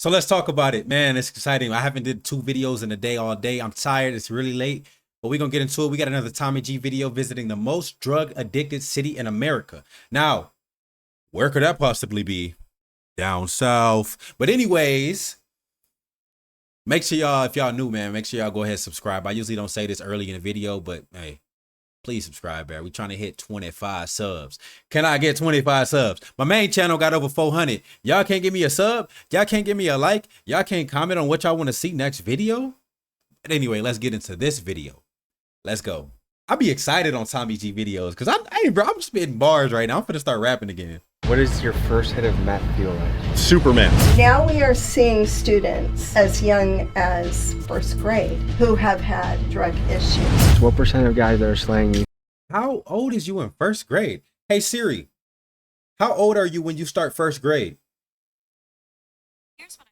So let's talk about it, man. It's exciting. I haven't did 2 videos in a day all day. I'm tired. It's really late, but we're gonna get into it. We got another Tommy G video visiting the most drug addicted city in America. Now, where could that possibly be? Down south. But anyways, make sure y'all, if y'all new, man, make sure y'all go ahead and subscribe. I usually don't say this early in the video, but hey, please subscribe, man. We're trying to hit 25 subs. Can I get 25 subs? My main channel got over 400. Y'all can't give me a sub. Y'all can't give me a like. Y'all can't comment on what y'all want to see next video. But anyway, let's get into this video. Let's go. I'll be excited on Tommy G videos because I'm spitting bars right now. I'm finna start rapping again. What does your first hit of meth feel like? Superman. Now we are seeing students as young as first grade who have had drug issues. So what percent of guys that are slaying you? How old is you in first grade? Hey Siri, how old are you when you start first grade? Here's what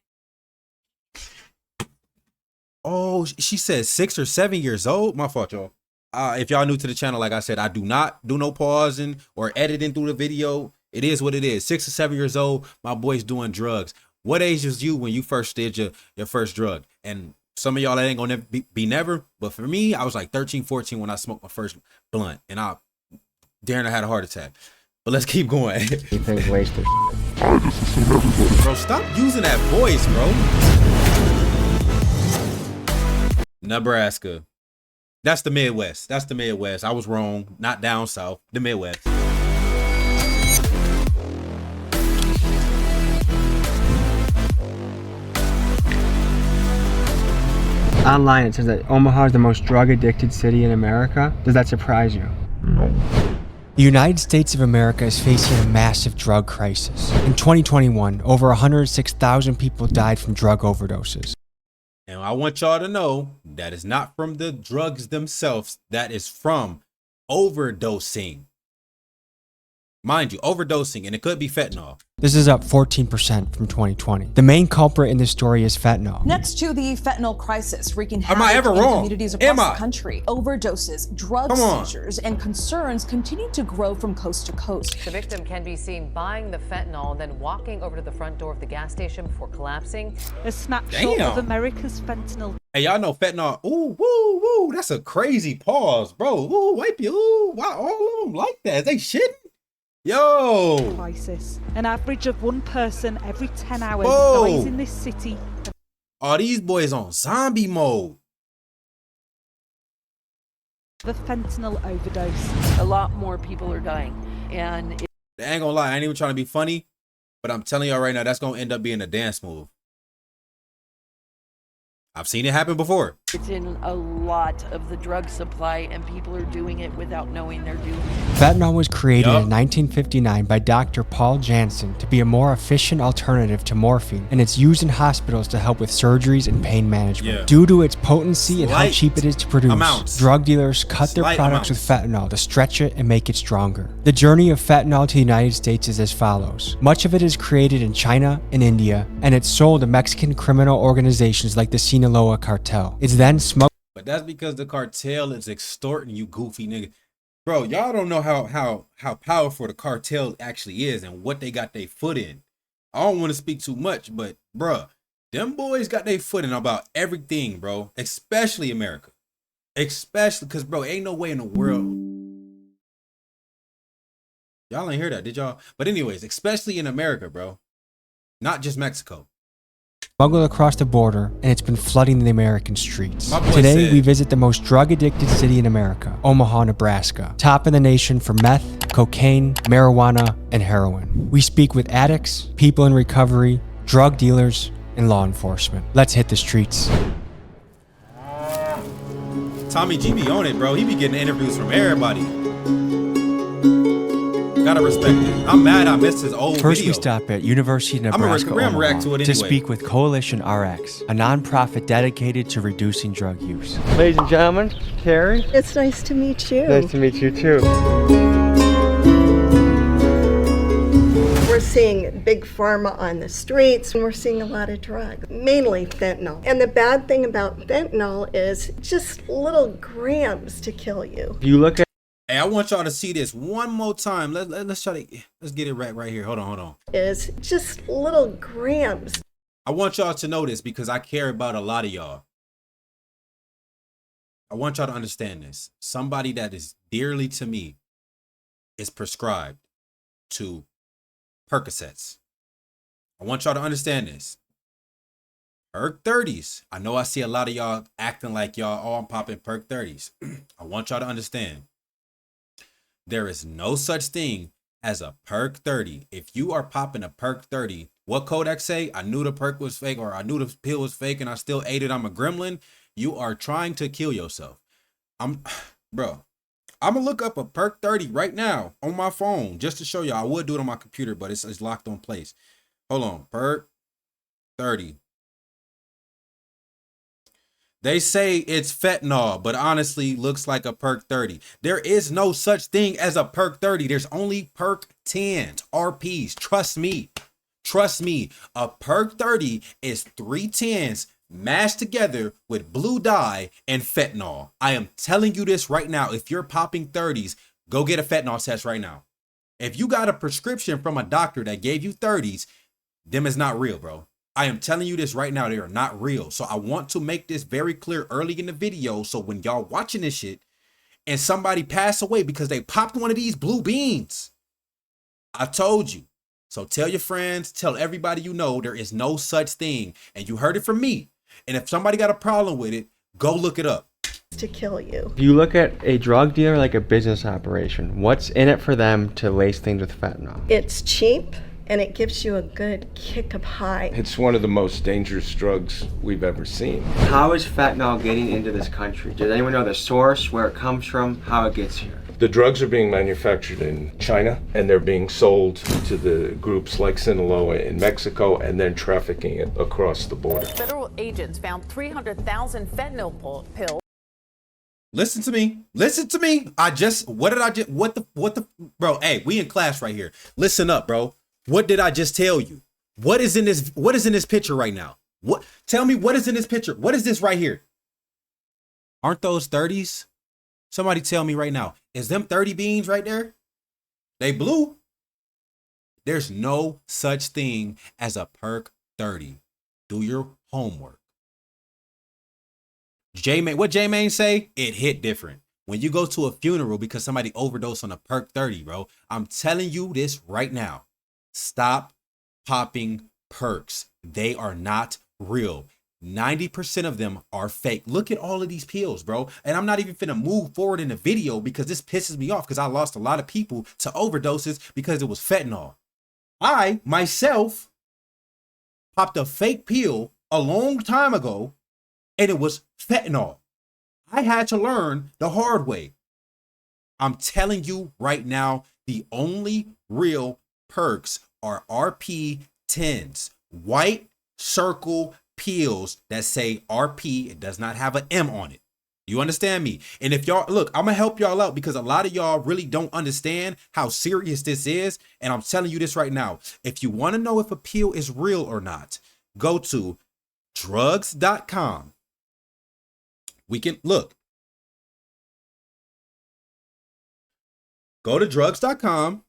Oh, she said 6 or 7 years old. My fault, y'all. If y'all new to the channel, like I said, I do not do no pausing or editing through the video. It is what it is. 6 or 7 years old, my boy's doing drugs. What age was you when you first did your first drug? And some of y'all, that ain't gonna be never. But for me, I was like 13, 14 when I smoked my first blunt. And Darren, I had a heart attack. But let's keep going. You think wasted? Bro, stop using that voice, bro. Nebraska. That's the Midwest. That's the Midwest. I was wrong. Not down south. The Midwest. Online it says that Omaha is the most drug addicted city in America. Does that surprise you? No. The United States of America is facing a massive drug crisis. In 2021, over 106,000 people died from drug overdoses. And I want y'all to know that is not from the drugs themselves. That is from overdosing. Mind you, overdosing, and it could be fentanyl. This is up 14% from 2020. The main culprit in this story is fentanyl. Next to the fentanyl crisis wreaking Am I havoc ever in wrong? communities Am across I? the country, overdoses, drug seizures, and concerns continue to grow from coast to coast. The victim can be seen buying the fentanyl, then walking over to the front door of the gas station before collapsing. A snapshot Damn. of America's fentanyl. Hey, y'all know fentanyl. Ooh, woo, woo. That's a crazy pause, bro. Ooh, wipe you. Ooh, why all of them like that? Is they shitting? Yo. Crisis. An average of 1 person every 10 hours Whoa. dies in this city. All these boys on zombie mode. The fentanyl overdose. A lot more people are dying, and I ain't gonna lie, I ain't even trying to be funny, but I'm telling y'all right now, that's gonna end up being a dance move. I've seen it happen before. it's in a lot of the drug supply, and people are doing it without knowing they're doing it. Fentanyl was created Yup. in 1959 by Dr. Paul Janssen to be a more efficient alternative to morphine, and it's used in hospitals to help with surgeries and pain management. Yeah. Due to its potency and how Slight cheap it is to produce, amounts. drug dealers cut their Slight products amounts. with fentanyl to stretch it and make it stronger. The journey of fentanyl to the United States is as follows. Much of it is created in China and India, and it's sold to Mexican criminal organizations like the Sinaloa cartel. It's then smuggled. But that's because the cartel is extorting you, goofy nigga. Bro, y'all don't know how powerful the cartel actually is and what they got their foot in. I don't want to speak too much, but bruh, them boys got their foot in about everything, bro. Especially America. Especially because, bro, ain't no way in the world. Y'all ain't hear that, did y'all? But anyways, especially in America, bro. Not just Mexico. Smuggled across the border, and it's been flooding the American streets. My boy Today, said- we visit the most drug-addicted city in America, Omaha, Nebraska. Top in the nation for meth, cocaine, marijuana, and heroin. We speak with addicts, people in recovery, drug dealers, and law enforcement. Let's hit the streets. Tommy G be on it, bro. He be getting interviews from everybody. Gotta respect it. I'm mad I missed his old First, video. we stop at University of I'ma Nebraska, react Omaha, to it to anyway. speak with Coalition RX, a nonprofit dedicated to reducing drug use. Ladies and gentlemen, Carrie. It's nice to meet you. Nice to meet you too. We're seeing big pharma on the streets, and we're seeing a lot of drugs, mainly fentanyl. And the bad thing about fentanyl is just little grams to kill you. If you look at Hey, I want y'all to see this one more time. Let's try to let's get it right here. Hold on. Is just little grams. I want y'all to know this because I care about a lot of y'all. I want y'all to understand this. Somebody that is dearly to me is prescribed to Percocets. I want y'all to understand this. Perk 30s. I know I see a lot of y'all acting like y'all, oh, I'm popping Perk 30s. I want y'all to understand. There is no such thing as a Perk 30. If you are popping a Perk 30, what Kodak say? I knew the perk was fake, or I knew the pill was fake and I still ate it. I'm a gremlin. You are trying to kill yourself. Bro, I'm gonna look up a Perk 30 right now on my phone just to show you. I would do it on my computer, but it's locked on place. Hold on, Perk 30. They say it's fentanyl, but honestly looks like a Perk 30. There is no such thing as a Perk 30. There's only Perk 10s, RPs. Trust me. Trust me. A Perk 30 is 3 10s mashed together with blue dye and fentanyl. I am telling you this right now. If you're popping 30s, go get a fentanyl test right now. If you got a prescription from a doctor that gave you 30s, them is not real, bro. I am telling you this right now. They are not real. So I want to make this very clear early in the video. So when y'all watching this shit and somebody pass away because they popped one of these blue beans, I told you. So tell your friends, tell everybody you know, there is no such thing. And you heard it from me. And if somebody got a problem with it, go look it up. To kill you. If you look at a drug dealer like a business operation, what's in it for them to lace things with fentanyl? It's cheap and it gives you a good kick of high. It's one of the most dangerous drugs we've ever seen. How is fentanyl getting into this country? Does anyone know the source, where it comes from, how it gets here? The drugs are being manufactured in China, and they're being sold to the groups like Sinaloa in Mexico, and then trafficking it across the border. Federal agents found 300,000 fentanyl pills. Listen to me. Listen to me. What the, bro, hey, we in class right here. Listen up, bro. What did I just tell you? What is in this picture right now? Tell me what is in this picture? What is this right here? Aren't those 30s? Somebody tell me right now. Is them 30 beans right there? They blue. There's no such thing as a Perk 30. Do your homework. What J-Mane say? It hit different. When you go to a funeral because somebody overdosed on a Perk 30, bro, I'm telling you this right now. Stop popping perks. They are not real. 90% of them are fake. Look at all of these pills, bro. And I'm not even finna move forward in the video because this pisses me off because I lost a lot of people to overdoses because it was fentanyl. I, myself, popped a fake pill a long time ago and it was fentanyl. I had to learn the hard way. I'm telling you right now, the only real perks are RP 10s, white circle pills that say RP. It does not have an M on it. You understand me? And if y'all look, I'm gonna help y'all out because a lot of y'all really don't understand how serious this is. And I'm telling you this right now. If you want to know if a pill is real or not, go to drugs.com. We can look. Go to drugs.com.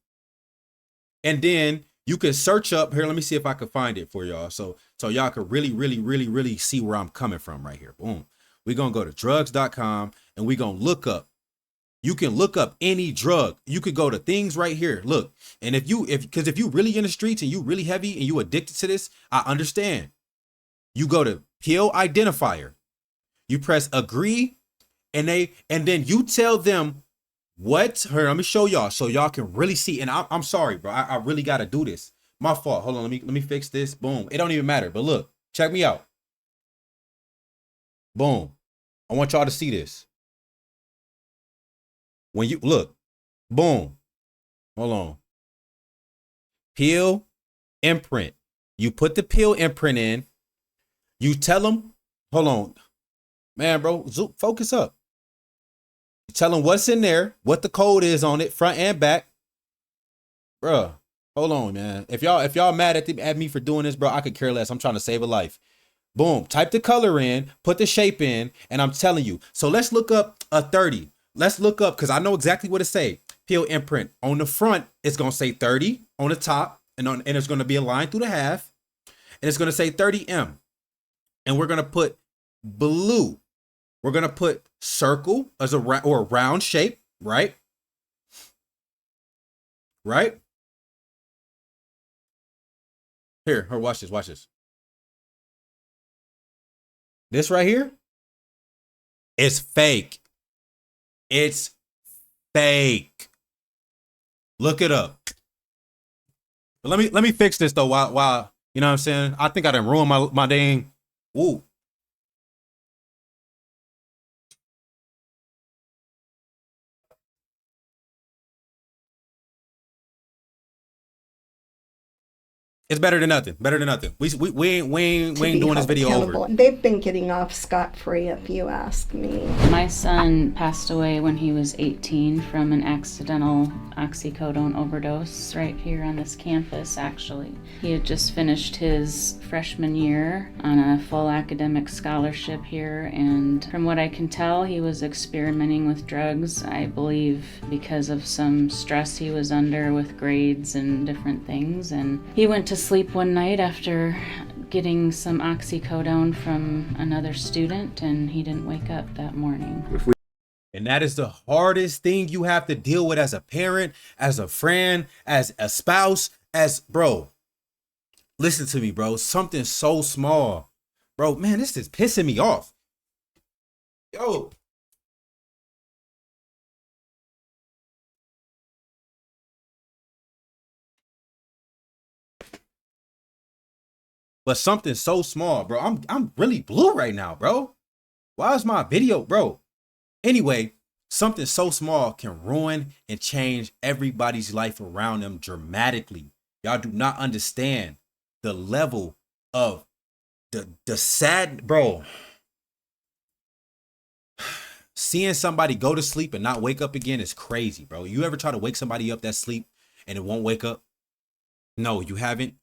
And then you can search up here. Let me see if I can find it for y'all. So y'all can really see where I'm coming from right here. Boom. We're going to go to drugs.com and we're going to look up. You can look up any drug. You could go to things right here. Look. And if you really in the streets and you really heavy and you addicted to this, I understand. You go to pill identifier. You press agree and then you tell them what? Here, let me show y'all so y'all can really see. And I'm sorry, bro. I really got to do this. My fault. Hold on. Let me fix this. Boom. It don't even matter. But look, check me out. Boom. I want y'all to see this. When you look, boom. Hold on. Pill imprint. You put the pill imprint in. You tell them, hold on. Man, bro, focus up. Tell them what's in there, what the code is on it, front and back. Bruh, hold on, man. If y'all mad at me for doing this, bro, I could care less. I'm trying to save a life. Boom, type the color in, put the shape in, and I'm telling you. So let's look up a 30. Let's look up, because I know exactly what it say. Pill imprint. On the front, it's going to say 30 on the top, and it's going to be a line through the half. and it's going to say 30M. And we're going to put blue. We're going to put circle as a round shape, right? Right? Here, watch this, watch this. This right here is fake. It's fake. Look it up. But let me fix this though while you know what I'm saying? I think I done ruined my dang. Ooh. It's better than nothing. Better than nothing. We ain't doing this video over. They've been getting off scot-free, if you ask me. My son passed away when he was 18 from an accidental oxycodone overdose right here on this campus, actually. He had just finished his freshman year on a full academic scholarship here, and from what I can tell, he was experimenting with drugs, I believe because of some stress he was under with grades and different things, and he went to sleep one night after getting some oxycodone from another student, and he didn't wake up that morning. And that is the hardest thing you have to deal with as a parent, as a friend, as a spouse, bro. Listen to me, bro. Something so small. Bro, man, this is pissing me off. Yo. But something so small, bro. I'm really blue right now, bro. Why is my video, bro? Anyway, something so small can ruin and change everybody's life around them dramatically. Y'all do not understand the level of the sad, bro. Seeing somebody go to sleep and not wake up again is crazy, bro. You ever try to wake somebody up that sleep and it won't wake up? No, you haven't.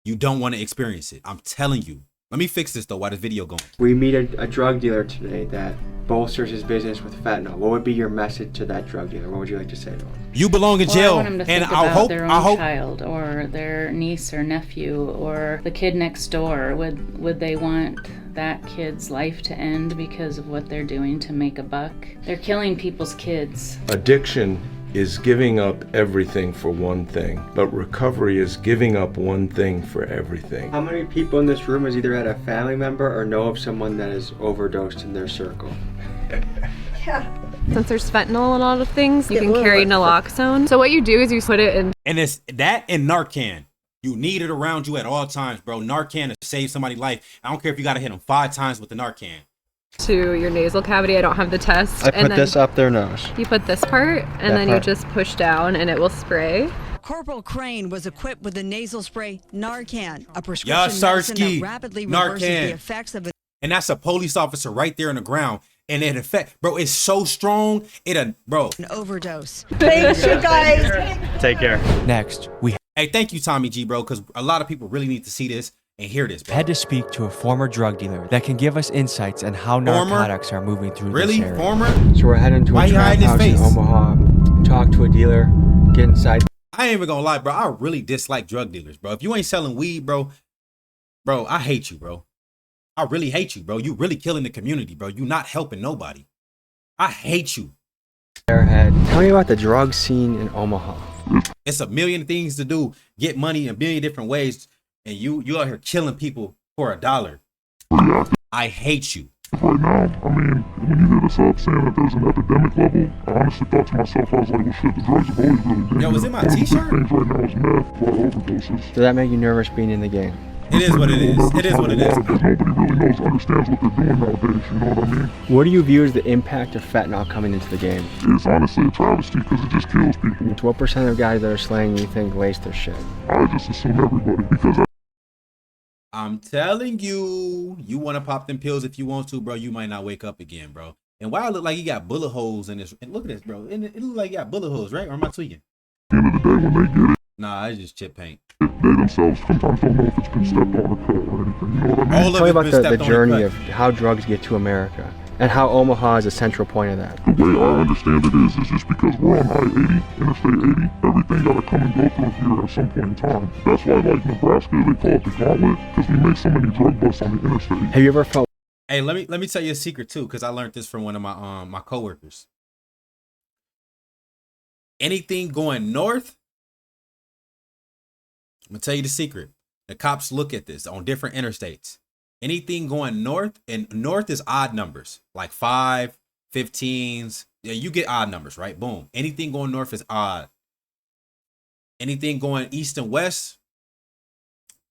You don't want to experience it. I'm telling you. Let me fix this though while this video going. We meet a drug dealer today that bolsters his business with fentanyl. What would be your message to that drug dealer? What would you like to say to him? You belong in jail. I want him to think about their own child or their niece or nephew or the kid next door. Would they want that kid's life to end because of what they're doing to make a buck? They're killing people's kids. Addiction is giving up everything for one thing, but recovery is giving up one thing for everything. How many people in this room has either had a family member or know of someone that has overdosed in their circle? Yeah. Since there's fentanyl in a lot of things, you can carry naloxone. So what you do is you put it in. And it's that and Narcan. You need it around you at all times, bro. Narcan to save somebody's life. I don't care if you got to hit them 5 times with the Narcan. To your nasal cavity. I don't have the test. I put this up their nose. You put this part, and then you just push down, and it will spray. Corporal Crane was equipped with the nasal spray Narcan, a prescription medicine that rapidly reverses the effects of it. And that's a police officer right there in the ground. And it affect, bro, it's so strong. Bro. An overdose. Thanks, you guys. Take care. Next, Hey, thank you, Tommy G, bro, because a lot of people really need to see this and hear this, bro. had to speak to a former drug dealer that can give us insights on how narcotics are moving through this area. Former? So we're heading to a trap house in Omaha, talk to a dealer, get inside. I ain't even gonna lie, bro. I really dislike drug dealers, bro. If you ain't selling weed, bro, I hate you, bro. I really hate you, bro. You really killing the community, bro. You not helping nobody. I hate you. Airhead. Tell me about the drug scene in Omaha. It's a million things to do. Get money in a million different ways. And you out here killing people for $1. I hate you. Right now, I mean, when you hit us up saying that there's an epidemic level, I honestly thought to myself, I was like, well, shit, the drugs have always really been. Yo, was it my t-shirt? Things right now is meth, a lot of overdoses. Does that make you nervous being in the game? It is what it is. It is what it is. Because nobody really knows, understands what they're doing nowadays, you know what I mean? What do you view as the impact of fentanyl coming into the game? It's honestly a travesty because it just kills people. So what percent of guys that are slaying you think waste their shit? I just assume everybody because I'm telling you, you want to pop them pills if you want to, bro. You might not wake up again, bro. And why it look like you got bullet holes in this? And look at this, bro. And it look like you got bullet holes, right? Or am I tweaking? At the end of the day, when they get it, nah, it's just chip paint. They themselves sometimes don't know if it's been stepped on or cut or anything. You know what I mean? Tell me about the journey of how drugs get to America. And how Omaha is a central point of that. The way I understand it is just because we're on I-80, Interstate 80, everything gotta come and go through here at some point in time. That's why, like, Nebraska, they call it the gauntlet, because we make so many drug busts on the interstate. Have you ever felt... Hey, let me tell you a secret too, because I learned this from one of my my coworkers. Anything going north, I'm gonna tell you the secret. The cops look at this on different interstates. Anything going north, and north is odd numbers, like 5, 15s. Yeah, you get odd numbers, right? Boom. Anything going north is odd. Anything going east and west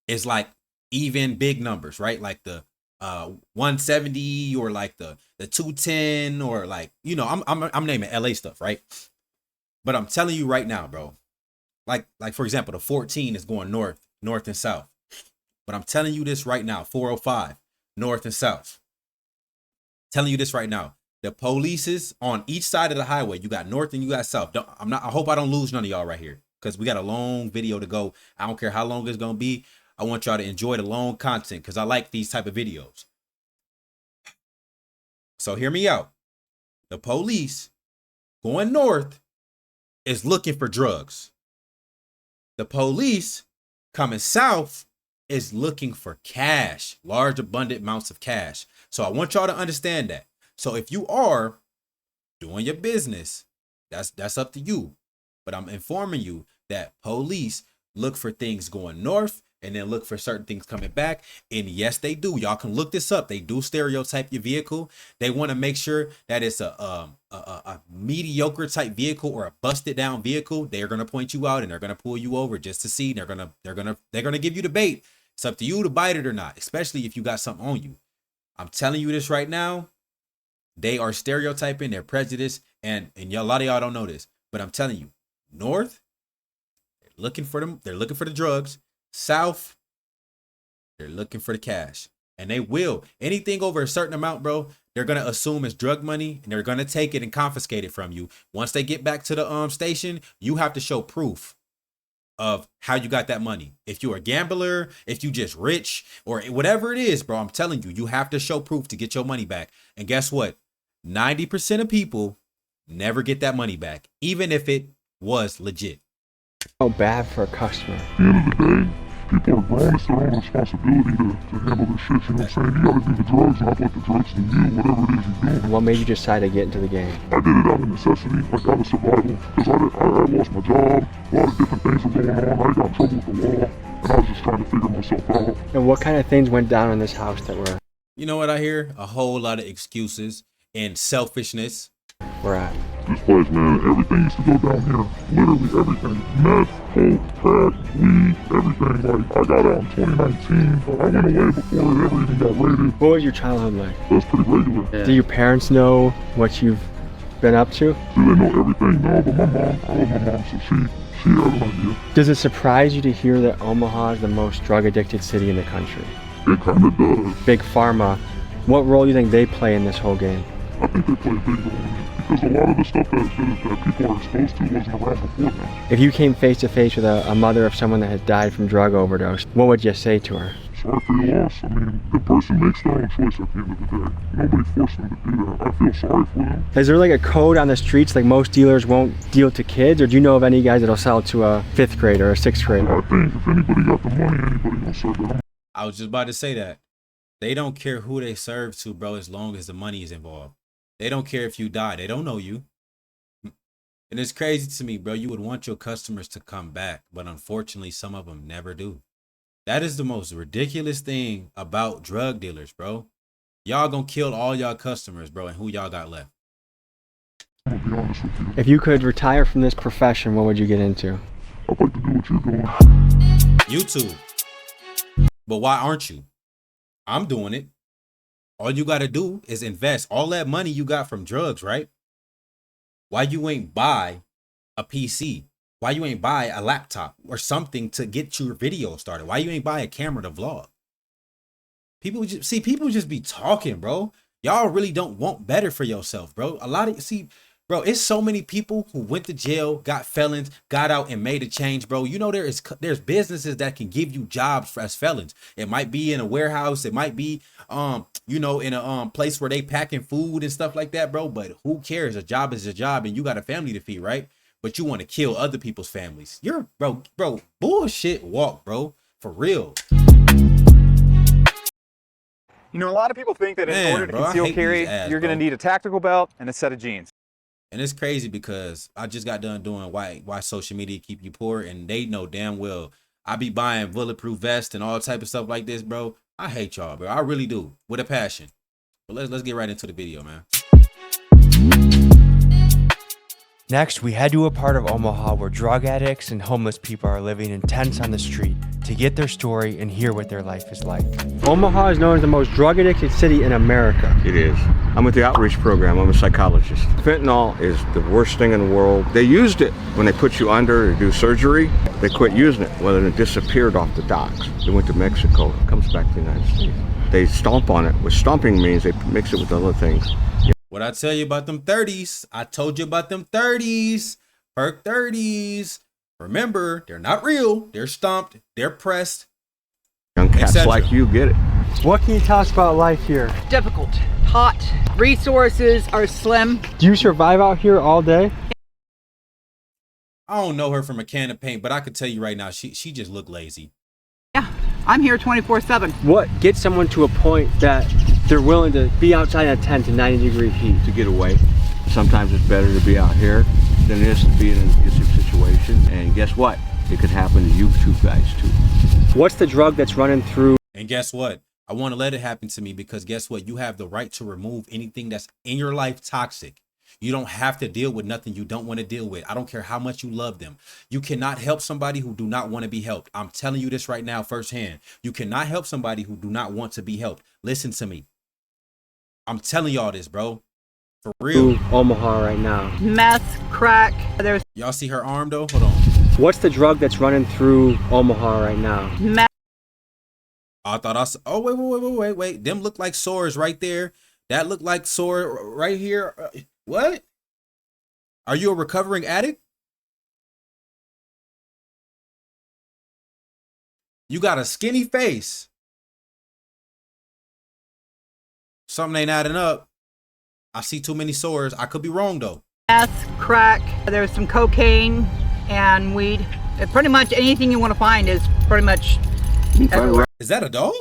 is like even big numbers, right? Like the 170 or like the 210 or like, you know, I'm naming LA stuff, right? But I'm telling you right now, bro. Like for example, the 14 is going north and south. But I'm telling you this right now, 405, north and south. Telling you this right now. The police is on each side of the highway. You got north and you got south. I hope I don't lose none of y'all right here, because we got a long video to go. I don't care how long it's gonna be. I want y'all to enjoy the long content, because I like these type of videos. So hear me out. The police going north is looking for drugs. The police coming south is looking for cash, large abundant amounts of cash. So I want y'all to understand that. So if you are doing your business, that's up to you. But I'm informing you that police look for things going north and then look for certain things coming back. And yes, they do. Y'all can look this up. They do stereotype your vehicle. They want to make sure that it's a mediocre type vehicle or a busted down vehicle. They're going to point you out and they're going to pull you over just to see. They're going to give you the bait. It's up to you to bite it or not, especially if you got something on you. I'm telling you this right now. They are stereotyping, they're prejudiced, and a lot of y'all don't know this, but I'm telling you, north, they're looking for the drugs. South, they're looking for the cash. And they will. Anything over a certain amount, bro, they're gonna assume it's drug money and they're gonna take it and confiscate it from you. Once they get back to the station, you have to show proof of how you got that money. If you're a gambler, if you just rich, or whatever it is, bro, I'm telling you, you have to show proof to get your money back. And guess what? 90% of people never get that money back, even if it was legit. So bad for a customer. At the end of the day, people are grown. It's their own responsibility to handle their shit. You know what I'm saying? You gotta do the drugs, not let the drugs do you, whatever it is you're doing. What made you decide to get into the game? I did it out of necessity, like out of survival. Because I lost my job, a lot of different things were going on. I got in trouble with the law, and I was just trying to figure myself out. And what kind of things went down in this house that were... You know what I hear? A whole lot of excuses and selfishness. Where at? This place, man, everything used to go down here. Literally everything. Meth, coke, crack, weed, everything. Like, I got out in 2019. I went away before it ever even got raided. What was your childhood like? That's pretty regular. Yeah. Do your parents know what you've been up to? Do they know everything? No, but my mom, I love my mom, so she has an idea. Does it surprise you to hear that Omaha is the most drug-addicted city in the country? It kind of does. Big Pharma, what role do you think they play in this whole game? I think they play a big role in it, because a lot of the stuff that people are exposed to wasn't around before them. If you came face to face with a mother of someone that had died from drug overdose, what would you say to her? Sorry for your loss. I mean, the person makes their own choice at the end of the day. Nobody forced them to do that. I feel sorry for them. Is there like a code on the streets, like most dealers won't deal to kids, or do you know of any guys that'll sell to a 5th grader or a 6th grader? I think if anybody got the money, anybody gonna serve them. I was just about to say that. They don't care who they serve to, bro, as long as the money is involved. They don't care if you die. They don't know you. And it's crazy to me, bro. You would want your customers to come back, but unfortunately, some of them never do. That is the most ridiculous thing about drug dealers, bro. Y'all gonna kill all y'all customers, bro, and who y'all got left? I'll be honest with you. If you could retire from this profession, what would you get into? I'd like to do what you're doing. YouTube. But why aren't you? I'm doing it. All you got to do is invest all that money you got from drugs, right? Why you ain't buy a PC? Why you ain't buy a laptop or something to get your video started? Why you ain't buy a camera to vlog? People just be talking, bro. Y'all really don't want better for yourself, bro. Bro, it's so many people who went to jail, got felons, got out and made a change, bro. You know, there's businesses that can give you jobs as felons. It might be in a warehouse. It might be, you know, in a place where they packing food and stuff like that, bro. But who cares? A job is a job and you got a family to feed, right? But you want to kill other people's families. You're, bro, bullshit walk, bro. For real. You know, a lot of people think that in order to conceal carry, you're going to need a tactical belt and a set of jeans. And it's crazy because I just got done doing why social media keep you poor, and they know damn well I be buying bulletproof vests and all type of stuff like this, bro. I hate y'all, bro. I really do, with a passion. But let's get right into the video, man. Next, we head to a part of Omaha where drug addicts and homeless people are living in tents on the street to get their story and hear what their life is like. Omaha is known as the most drug addicted city in America. It is. I'm with the outreach program. I'm a psychologist. Fentanyl is the worst thing in the world. They used it when they put you under to do surgery. They quit using it. Well, then it disappeared off the docks. It went to Mexico. It comes back to the United States. They stomp on it. What stomping means, they mix it with other things. What I tell you about them 30s? I told you about them 30s. Perk 30s. Remember, they're not real. They're stomped. They're pressed. Young cats like you get it. What can you tell us about life here? Difficult, hot, resources are slim. Do you survive out here all day? I don't know her from a can of paint, but I could tell you right now, she just looked lazy. Yeah, I'm here 24/7. What gets someone to a point that they're willing to be outside in a tent in 90-degree heat? To get away. Sometimes it's better to be out here than it is to be in an abusive situation. And guess what? It could happen to you two guys too. What's the drug that's running through? And guess what? I want to let it happen to me because guess what? You have the right to remove anything that's in your life toxic. You don't have to deal with nothing you don't want to deal with. I don't care how much you love them. You cannot help somebody who do not want to be helped. I'm telling you this right now firsthand. You cannot help somebody who do not want to be helped. Listen to me. I'm telling y'all this, bro. For real. Omaha right now. Meth, crack. There's. Y'all see her arm though? Hold on. What's the drug that's running through Omaha right now? Meth. I thought I saw. Oh wait. Them look like sores right there. That look like sore right here. What? Are you a recovering addict? You got a skinny face. Something ain't adding up. I see too many sores. I could be wrong though. Meth, crack. There's some cocaine and weed. Pretty much anything you want to find is pretty much everywhere. Is that a dog?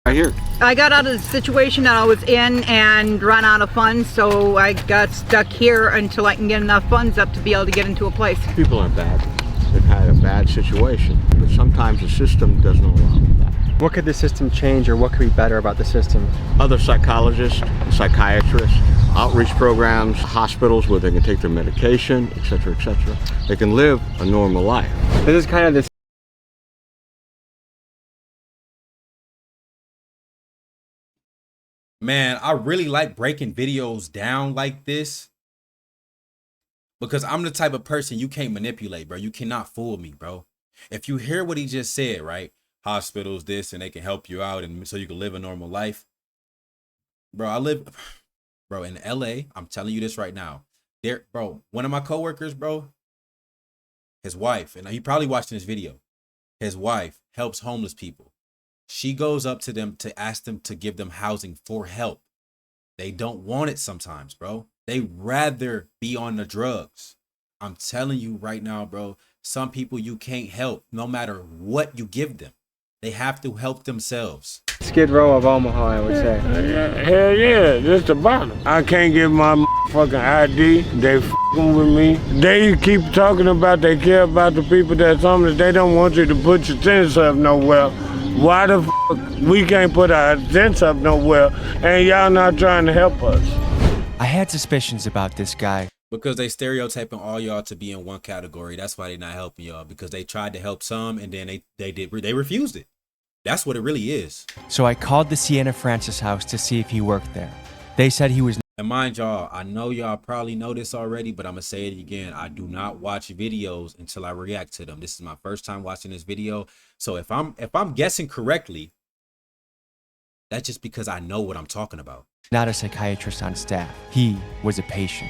Right here. I got out of the situation that I was in and ran out of funds, so I got stuck here until I can get enough funds up to be able to get into a place. People aren't bad. They've had a bad situation, but sometimes the system doesn't allow that. What could the system change, or what could be better about the system? Other psychologists, psychiatrists, outreach programs, hospitals where they can take their medication, etc., etc. They can live a normal life. This is kind of this. Man, I really like breaking videos down like this because I'm the type of person you can't manipulate, bro. You cannot fool me, bro. If you hear what he just said, right? Hospitals, this, and they can help you out and so you can live a normal life. Bro, bro, in LA, I'm telling you this right now. Bro, one of my coworkers, bro, his wife, and he probably watching this video, his wife helps homeless people. She goes up to them to ask them to give them housing for help. They don't want it sometimes, bro. They rather be on the drugs. I'm telling you right now, bro, some people you can't help no matter what you give them. They have to help themselves. Skid Row of Omaha, I would say. Hell yeah, that's the bottom. I can't get my fucking ID. They fucking with me. They keep talking about they care about the people that's homeless. They don't want you to put your tents up nowhere. Why the fuck we can't put our tents up nowhere and y'all not trying to help us? I had suspicions about this guy. Because they stereotyping all y'all to be in one category. That's why they not helping y'all, because they tried to help some and then they refused it. That's what it really is. So I called the Sienna Francis house to see if he worked there. They said he was. And mind y'all, I know y'all probably know this already, but I'm gonna say it again. I do not watch videos until I react to them. This is my first time watching this video. So if I'm guessing correctly, That's just because I know what I'm talking about. Not a psychiatrist on staff. He was a patient.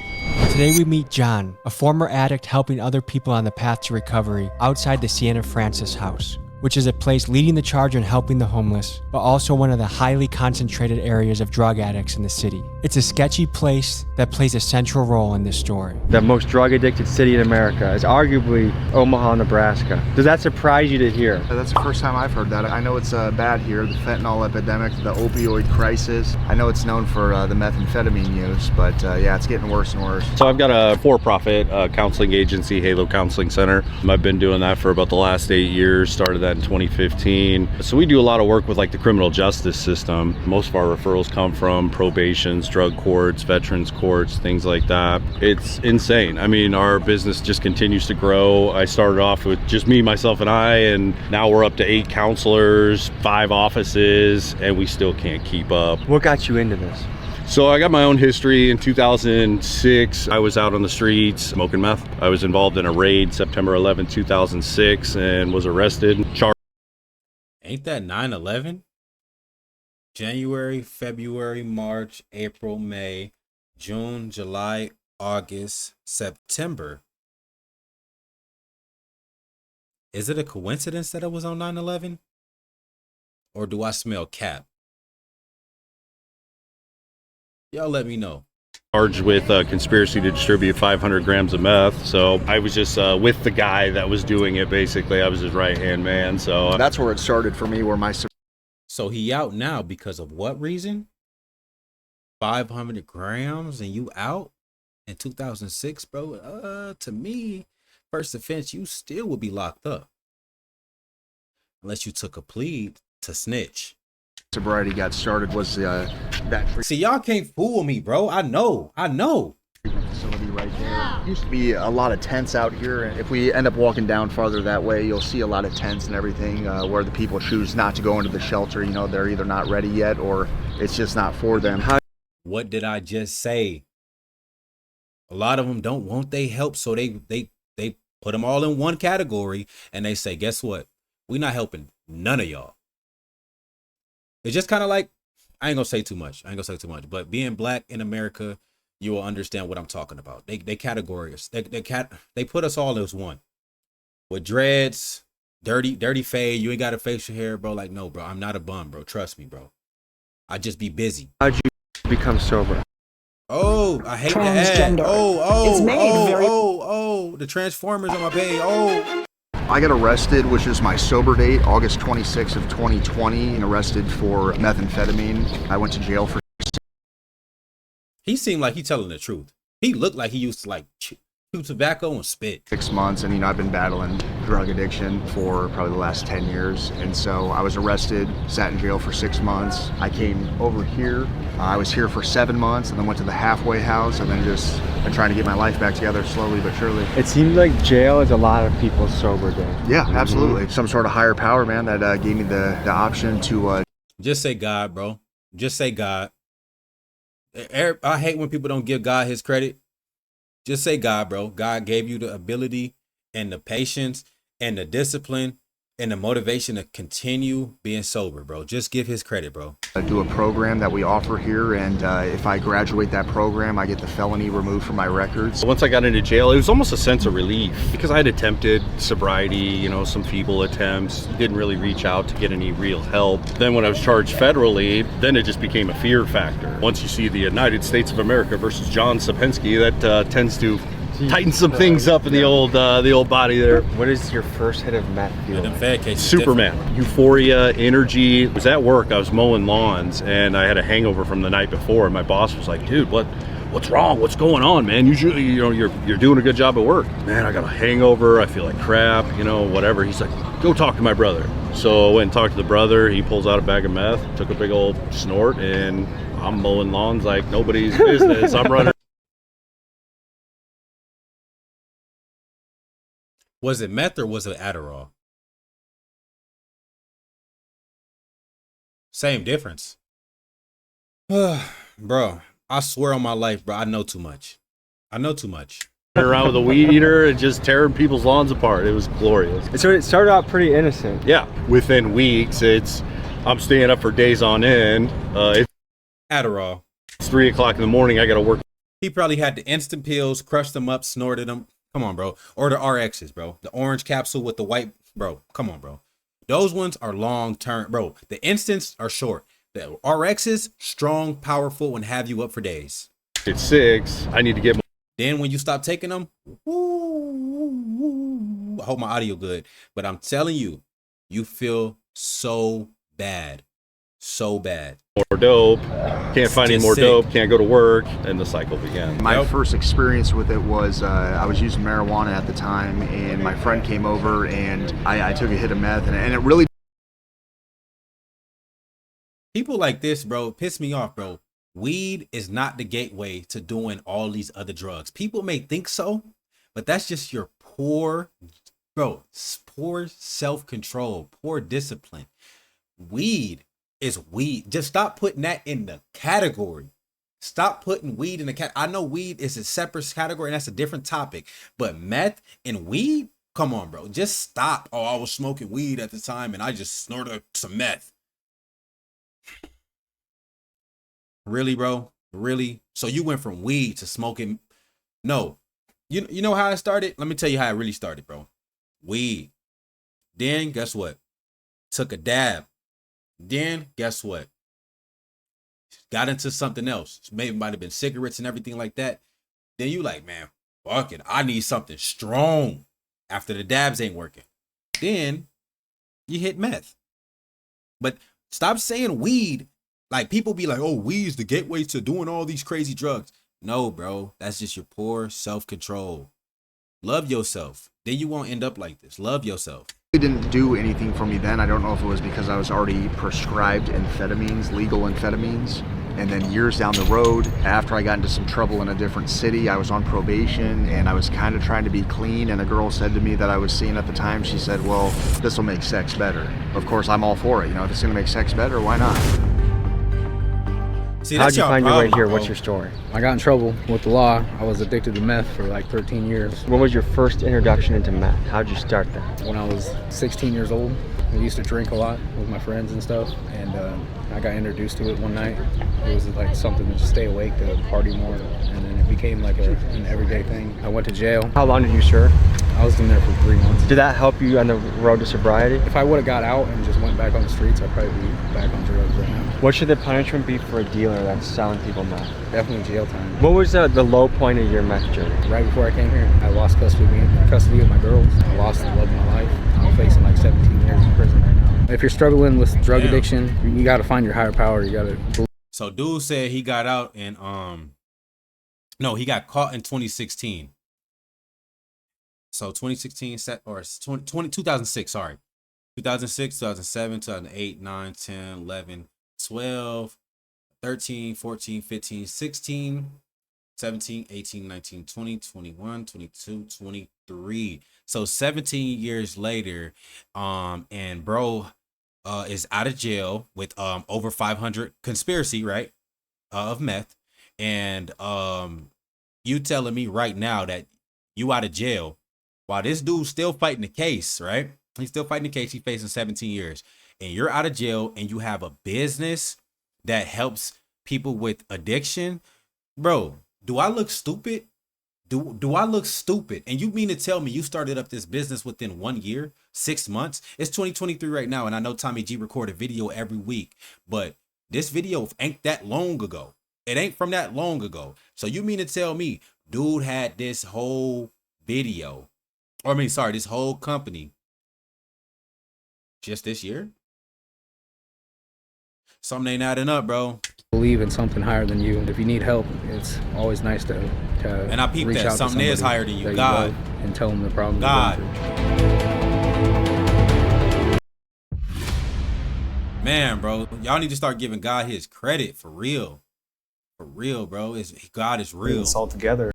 Today we meet John, a former addict helping other people on the path to recovery outside the Sienna Francis house, which is a place leading the charge in helping the homeless, but also one of the highly concentrated areas of drug addicts in the city. It's a sketchy place that plays a central role in this story. The most drug-addicted city in America is arguably Omaha, Nebraska. Does that surprise you to hear? That's the first time I've heard that. I know it's bad here, the fentanyl epidemic, the opioid crisis. I know it's known for the methamphetamine use, but yeah, it's getting worse and worse. So I've got a for-profit counseling agency, Halo Counseling Center. I've been doing that for about the last 8 years, started that in 2015. So we do a lot of work with like the criminal justice system. Most of our referrals come from probations, drug courts, veterans courts, things like that. It's insane. I mean, our business just continues to grow. I started off with just me, myself, and I, and now we're up to 8 counselors, 5 offices, and we still can't keep up. What got you into this? So I got my own history. In 2006, I was out on the streets smoking meth. I was involved in a raid September 11, 2006, and was arrested. Ain't that 9/11? January, February, March, April, May, June, July, August, September. Is it a coincidence that it was on 9/11? Or do I smell cap? Y'all let me know. Charged with conspiracy to distribute 500 grams of meth. So I was just with the guy that was doing it, basically. I was his right-hand man. So that's where it started for me, where my... So he out now because of what reason? 500 grams and you out in 2006, bro? To me, first offense, you still would be locked up. Unless you took a plea to snitch. Sobriety got started was that... See, y'all can't fool me, bro. I know. Facility right there. Used to be a lot of tents out here. If we end up walking down farther that way, you'll see a lot of tents and everything where the people choose not to go into the shelter. You know, they're either not ready yet or it's just not for them. What did I just say? A lot of them don't want their help, so they put them all in one category and they say, guess what? We're not helping none of y'all. It's just kind of like, I ain't gonna say too much, but being black in America, you will understand what I'm talking about. They categorize us. They put us all as one. With dreads, dirty fade, you ain't gotta face your hair, bro. Like, no, bro, I'm not a bum, bro. Trust me, bro. I just be busy. How'd you become sober? Oh, I hate that. Oh, the Transformers on my page. Oh. I got arrested, which is my sober date, August 26th of 2020, and arrested for methamphetamine. I went to jail for... He seemed like he telling the truth. He looked like he used to like chew tobacco and spit. 6 months, and I've been battling drug addiction for probably the last 10 years. And so I was arrested, sat in jail for 6 months. I came over here. I was here for 7 months and then went to the halfway house and then just been trying to get my life back together slowly but surely. It seems like jail is a lot of people's sober day. Yeah, absolutely. Some sort of higher power, man, that gave me the option to... Just say God, bro. Just say God. I hate when people don't give God his credit. Just say God, bro. God gave you the ability and the patience and the discipline and the motivation to continue being sober, bro. Just give his credit, bro. I do a program that we offer here, and if I graduate that program, I get the felony removed from my records. Once I got into jail, it was almost a sense of relief because I had attempted sobriety, you know, some feeble attempts, didn't really reach out to get any real help. Then when I was charged federally, then it just became a fear factor. Once you see the United States of America versus John Sapinski, that tends to tighten some things up in the old body there. What is your first hit of meth feel like? Superman. Euphoria, energy. I was at work, I was mowing lawns, and I had a hangover from the night before, and my boss was like, dude, what's wrong? What's going on, man? Usually, you know, you're doing a good job at work. Man, I got a hangover, I feel like crap, you know, whatever. He's like, go talk to my brother. So I went and talked to the brother. He pulls out a bag of meth, took a big old snort, and I'm mowing lawns like nobody's business. I'm running. Was it meth or was it Adderall? Same difference. Bro, I swear on my life, bro, I know too much. Around with a weed eater and just tearing people's lawns apart. It was glorious. So it started out pretty innocent. Yeah. Within weeks, I'm staying up for days on end. It's Adderall. It's 3 o'clock in the morning. I got to work. He probably had the instant pills, crushed them up, snorted them. Come on, bro. Or the RXs, bro. The orange capsule with the white, bro. Come on, bro. Those ones are long term, bro. The instants are short. The RXs, strong, powerful, and have you up for days. It's 6. I need to get my. Then when you stop taking them, I hope my audio good, but I'm telling you, you feel so bad. So bad. More dope. Can't find any more dope. Can't go to work. And the cycle began. My first experience with it was I was using marijuana at the time, and my friend came over, and I took a hit of meth, and it really. People like this, bro, piss me off, bro. Weed is not the gateway to doing all these other drugs. People may think so, but that's just your poor self-control, poor discipline. Weed is weed. Just stop putting that in the category. Stop putting weed in the cat. I know weed is a separate category and that's a different topic, but meth and weed, come on, bro. Just stop. Oh, I was smoking weed at the time and I just snorted some meth. Really, bro? Really? So you went from weed to smoking? No. You know how it started? Let me tell you how it really started, bro. Weed. Then guess what? Took a dab. Then guess what? Got into something else. Maybe it might have been cigarettes and everything like that. Then you like, man, fuck it. I need something strong after the dabs ain't working. Then you hit meth. But stop saying weed. Like people be like, oh, weed's the gateway to doing all these crazy drugs. No, bro. That's just your poor self-control. Love yourself. Then you won't end up like this. Love yourself. It didn't do anything for me then. I don't know if it was because I was already prescribed amphetamines, legal amphetamines. And then years down the road, after I got into some trouble in a different city, I was on probation and I was kind of trying to be clean. And a girl said to me that I was seeing at the time, she said, well, this will make sex better. Of course, I'm all for it. You know, if it's going to make sex better, why not? See, how'd you find your way here? bro. What's your story? I got in trouble with the law. I was addicted to meth for like 13 years. When was your first introduction into meth? How'd you start that? When I was 16 years old, I used to drink a lot with my friends and stuff, and I got introduced to it one night. It was like something to stay awake, to party more, and then it became like an everyday thing. I went to jail. How long did you serve? I was in there for 3 months. Did that help you on the road to sobriety? If I would have got out and just went back on the streets, I'd probably be back on drugs right now. What should the punishment be for a dealer that's selling people meth? Definitely jail time. What was the low point of your meth journey? Right before I came here, I lost custody of my girls. I lost the love of my life. I'm facing like 17 years in prison right now. If you're struggling with drug addiction, you got to find your higher power. You got to. So dude said he got out and no, he got caught in 2016. So 2016 or 2006, sorry. 2006, 2007, 2008, 9, 10, 11, 12, 13, 14, 15, 16, 17, 18, 19, 20, 21, 22, 23. So 17 years later, and bro is out of jail with over 500 conspiracy, right? Of meth. And you telling me right now that you out of jail while this dude's still fighting the case, right? He's still fighting the case. He's facing 17 years. And you're out of jail and you have a business that helps people with addiction. Bro, do I look stupid? Do I look stupid? And you mean to tell me you started up this business within 1 year, 6 months? It's 2023 right now, and I know Tommy G record a video every week, but this video ain't that long ago. It ain't from that long ago. So you mean to tell me dude had this whole video, or this whole company just this year? Something ain't adding up, bro. Believe in something higher than you. If you need help, it's always nice to and I peeped reach that out something to is higher than you. that God. love and tell them the problem. God. Man, bro, y'all need to start giving God his credit for real. For real, bro. God is real. It's all together.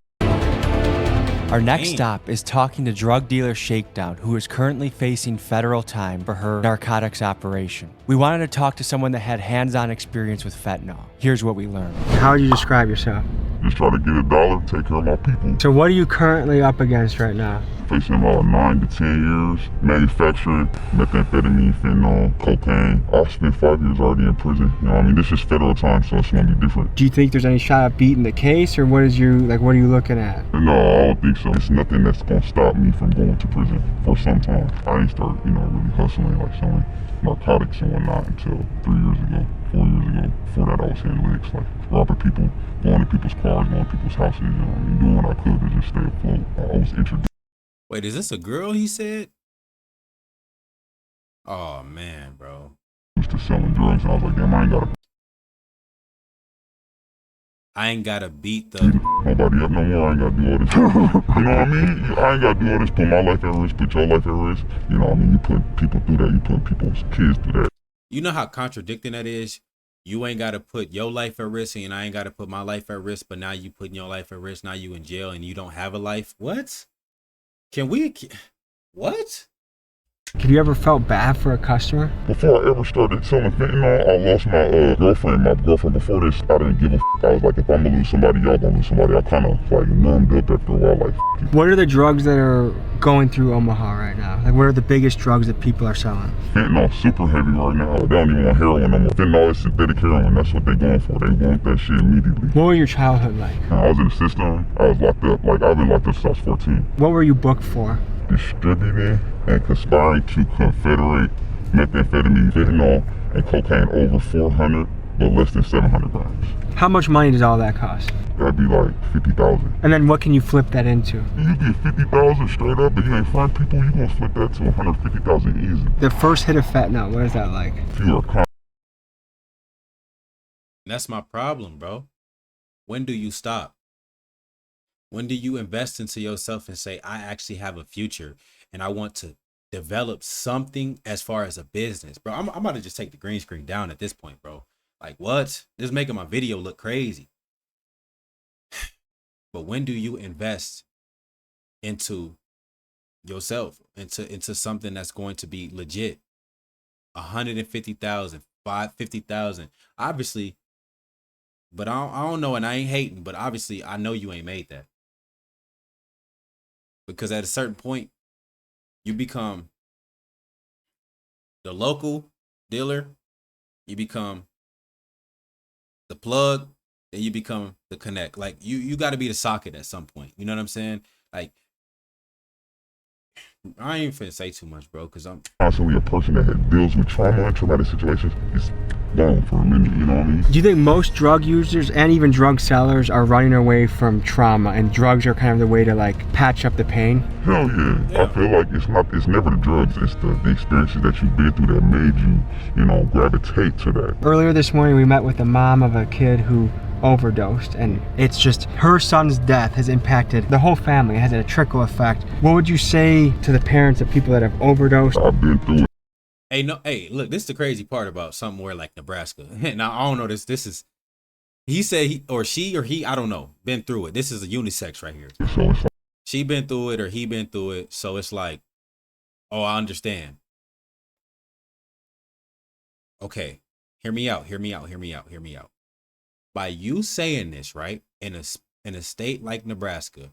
Our next stop is talking to drug dealer Shakedown, who is currently facing federal time for her narcotics operation. We wanted to talk to someone that had hands-on experience with fentanyl. Here's what we learned. How would you describe yourself? Just try to get a dollar, take care of my people. So what are you currently up against right now? Facing about 9 to 10 years, manufacturing methamphetamine, fentanyl, cocaine. I've spent 5 years already in prison. You know what I mean? This is federal time, so it's gonna be different. Do you think there's any shot at beating the case, or what are you looking at? No, I don't think so. It's nothing that's gonna stop me from going to prison for some time. I ain't start, really hustling, like selling narcotics and whatnot until 3 years ago, 4 years ago. Before that, I was hitting licks, like robbing people, going to people's cars, going to people's houses, doing what I could to just stay afloat. I was introduced. Wait, is this a girl he said? Oh man, bro. To selling drugs, and I was like, damn, I ain't gotta beat the nobody up no more. I ain't gotta do all this. You know what I mean? I ain't gotta do all this. Put my life at risk. Put your life at risk. You know what I mean? You put people through that. You put people's kids through that. You know how contradicting that is? You ain't gotta put your life at risk, and I ain't gotta put my life at risk, but now you putting your life at risk. Now you in jail and you don't have a life. What? What? Have you ever felt bad for a customer? Before I ever started selling fentanyl, I lost my girlfriend. My girlfriend before this, I didn't give a f***. I was like, if I'm gonna lose somebody, y'all gonna lose somebody. I kind of like numbed up after a while, like f*** it. What are the drugs that are going through Omaha right now? Like, what are the biggest drugs that people are selling? Fentanyl's super heavy right now. They don't even want heroin no more. Fentanyl is synthetic heroin. That's what they going for. They want that shit immediately. What was your childhood like? I was in the system. I was locked up. Like, I've been locked up since I was 14. What were you booked for? Distributing and conspiring to confederate methamphetamine, fentanyl, and cocaine over 400, but less than 700 grams. How much money does all that cost? That'd be like 50,000. And then what can you flip that into? You get 50,000 straight up, but you ain't find people, you gonna flip that to 150,000 easy. The first hit of fentanyl, what is that like? If you are That's my problem, bro. When do you stop? When do you invest into yourself and say, I actually have a future and I want to develop something as far as a business? Bro, I'm about to just take the green screen down at this point, bro. Like, what? This is making my video look crazy. But when do you invest into yourself, into something that's going to be legit? 150,000, 50,000. Obviously, but I don't know, and I ain't hating, but obviously I know you ain't made that. Because at a certain point, you become the local dealer, you become the plug, and you become the connect. Like, you got to be the socket at some point. You know what I'm saying? Like, I ain't finna say too much, bro, because I'm constantly a person that deals with trauma and traumatic situations. It's gone for a minute, you know what I mean? Do you think most drug users and even drug sellers are running away from trauma, and drugs are kind of the way to like patch up the pain? Hell yeah. I feel like it's never the drugs, it's the experiences that you've been through that made you, gravitate to that. Earlier this morning, we met with the mom of a kid who overdosed, and it's just her son's death has impacted the whole family. It has a trickle effect. What would you say to the parents of people that have overdosed? I've been through it. Hey, look, this is the crazy part about somewhere like Nebraska. Now, I don't know this is, he said he, I don't know, been through it. This is a unisex right here. So she been through it or he been through it. So it's like, oh, I understand. Okay, hear me out. By you saying this, right, in a state like Nebraska,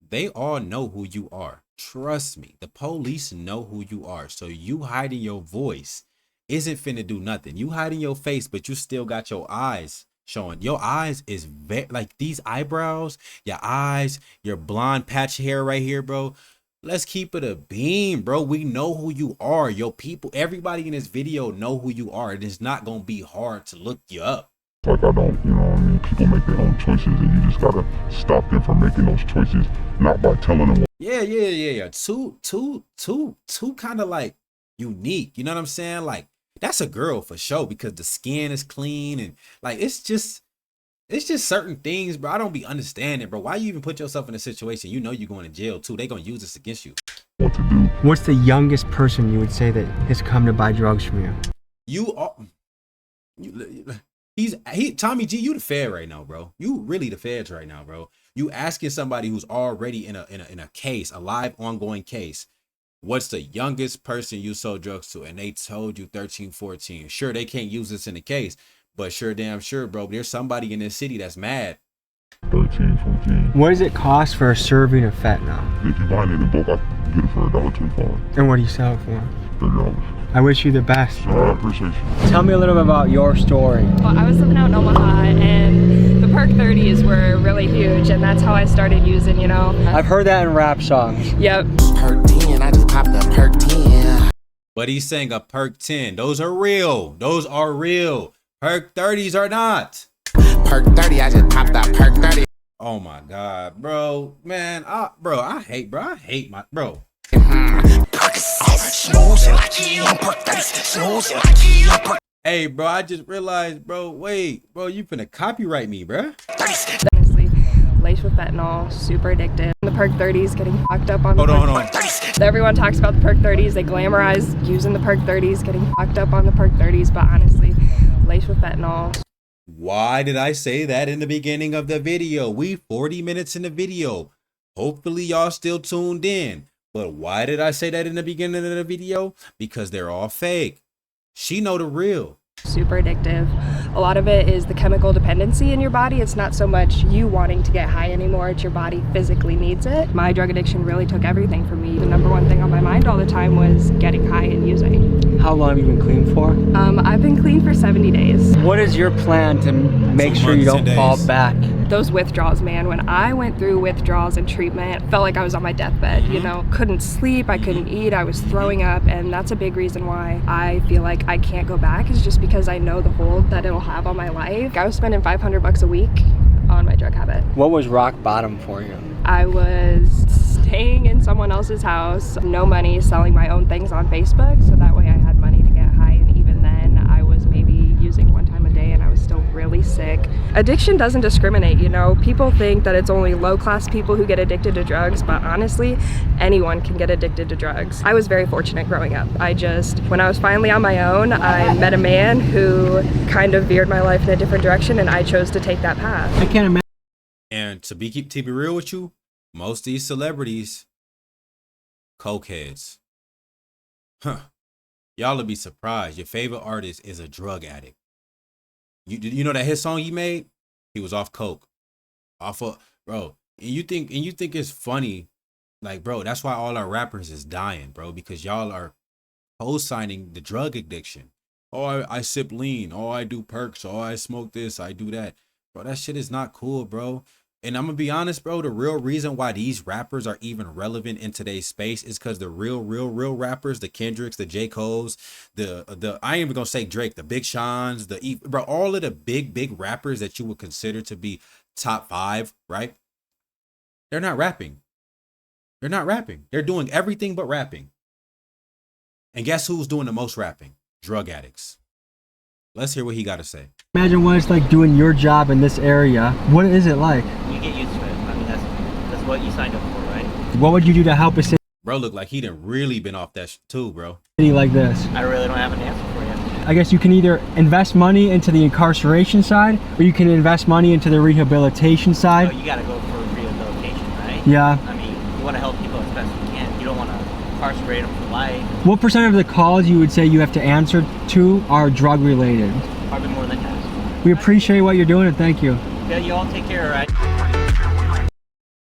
they all know who you are. Trust me, the police know who you are. So you hiding your voice isn't finna do nothing. You hiding your face, but you still got your eyes showing. Your eyes is like these eyebrows, your eyes, your blonde patch hair right here, bro. Let's keep it a beam, bro. We know who you are. Your people, everybody in this video know who you are. It is not gonna be hard to look you up. Like, I don't, people make their own choices, and you just gotta stop them from making those choices, not by telling them. Yeah. Too kind of like unique. You know what I'm saying? Like, that's a girl for sure, because the skin is clean, and like, it's just certain things, bro. I don't be understanding, bro. Why you even put yourself in a situation you know you're going to jail too? They gonna use this against you. What to do? What's the youngest person you would say that has come to buy drugs from you? Tommy G, you the Fed right now, bro. You really the Feds right now, bro. You asking somebody who's already in a case, a live ongoing case, what's the youngest person you sold drugs to? And they told you 13, 14. Sure, they can't use this in the case, but sure, damn sure, bro, there's somebody in this city that's mad 13, 14. What does it cost for a serving of fentanyl? If you buy it in bulk, I can get it for $1.25. And what do you sell it for? $30. I wish you the best. I appreciate you. Tell me a little bit about your story. Well, I was living out in Omaha, and the Perk 30s were really huge, and that's how I started using, you know. I've heard that in rap songs. Yep. Perk 10, I just popped a Perk 10. But he's saying a Perk 10. Those are real. Those are real. Perk 30s are not. Perk 30, I just popped a Perk 30. Oh my God, bro. Man, I hate my, bro. Hey, bro, I just realized, bro, wait, bro, you finna copyright me, bro. Honestly, laced with fentanyl, super addictive. The Perk 30s getting fucked up on the Hold on. Everyone talks about the Perk 30s. They glamorize using the Perk 30s, getting fucked up on the Perk 30s, but honestly, laced with fentanyl. Why did I say that in the beginning of the video? We 40 minutes in the video. Hopefully y'all still tuned in. But why did I say that in the beginning of the video? Because they're all fake. She know the real. Super addictive. A lot of it is the chemical dependency in your body. It's not so much you wanting to get high anymore, it's your body physically needs it. My drug addiction really took everything from me. The number one thing on my mind all the time was getting high and using. How long have you been clean for? I've been clean for 70 days. What is your plan to make sure you don't fall back? Those withdrawals, man, when I went through withdrawals and treatment, felt like I was on my deathbed, you know, couldn't sleep, I couldn't eat, I was throwing up, and that's a big reason why I feel like I can't go back, is just because I know the hold that it'll have on my life. I was spending $500 a week on my drug habit. What was rock bottom for you? I was staying in someone else's house, no money, selling my own things on Facebook, so that way I had money to get high, and even then I was maybe using one time a day and I was still really sick. Addiction doesn't discriminate, you know. People think that it's only low-class people who get addicted to drugs, but honestly, anyone can get addicted to drugs. I was very fortunate growing up. When I was finally on my own, I met a man who kind of veered my life in a different direction, and I chose to take that path. I can't imagine. And to be real with you, most of these celebrities, coke heads. Huh. Y'all will be surprised. Your favorite artist is a drug addict. You know that his song he made? He was off coke. Bro. And you think it's funny, like, bro, that's why all our rappers is dying, bro, because y'all are co-signing the drug addiction. Oh, I sip lean. Oh, I do perks. Oh, I smoke this. I do that. Bro, that shit is not cool, bro. And I'm gonna be honest, bro, the real reason why these rappers are even relevant in today's space is because the real rappers, the Kendricks, the J. Cole's, the I ain't even gonna say Drake, the Big Sean's, bro, all of the big rappers that you would consider to be top 5, right? They're not rapping. They're not rapping. They're doing everything but rapping. And guess who's doing the most rapping? Drug addicts. Let's hear what he got to say. Imagine what it's like doing your job in this area. What is it like? You get used to it. I mean, that's what you signed up for, right? What would you do to help a city? Bro, look like he done really been off that too, bro. Like this. I really don't have an answer for you. I guess you can either invest money into the incarceration side, or you can invest money into the rehabilitation side. No, you got to go for rehabilitation, right? Yeah. I mean, you want to help people as best you can. You don't want to incarcerate them for life. What percent of the calls you would say you have to answer to are drug related? Probably more than half. We appreciate what you're doing and thank you. Yeah, you all take care, right?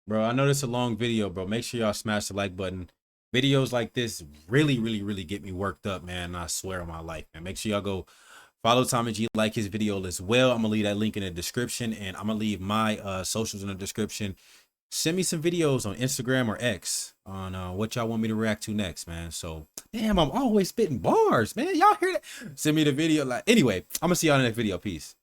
Bro, I know this is a long video, bro. Make sure y'all smash the like button. Videos like this really get me worked up, man. I swear on my life, man. Make sure y'all go follow Tommy G, like his video as well. I'm gonna leave that link in the description, and I'm gonna leave my socials in the description. Send me some videos on Instagram or X on what y'all want me to react to next, man. So, damn, I'm always spitting bars, man. Y'all hear that? Send me the video. Anyway, I'm gonna see y'all in the next video. Peace.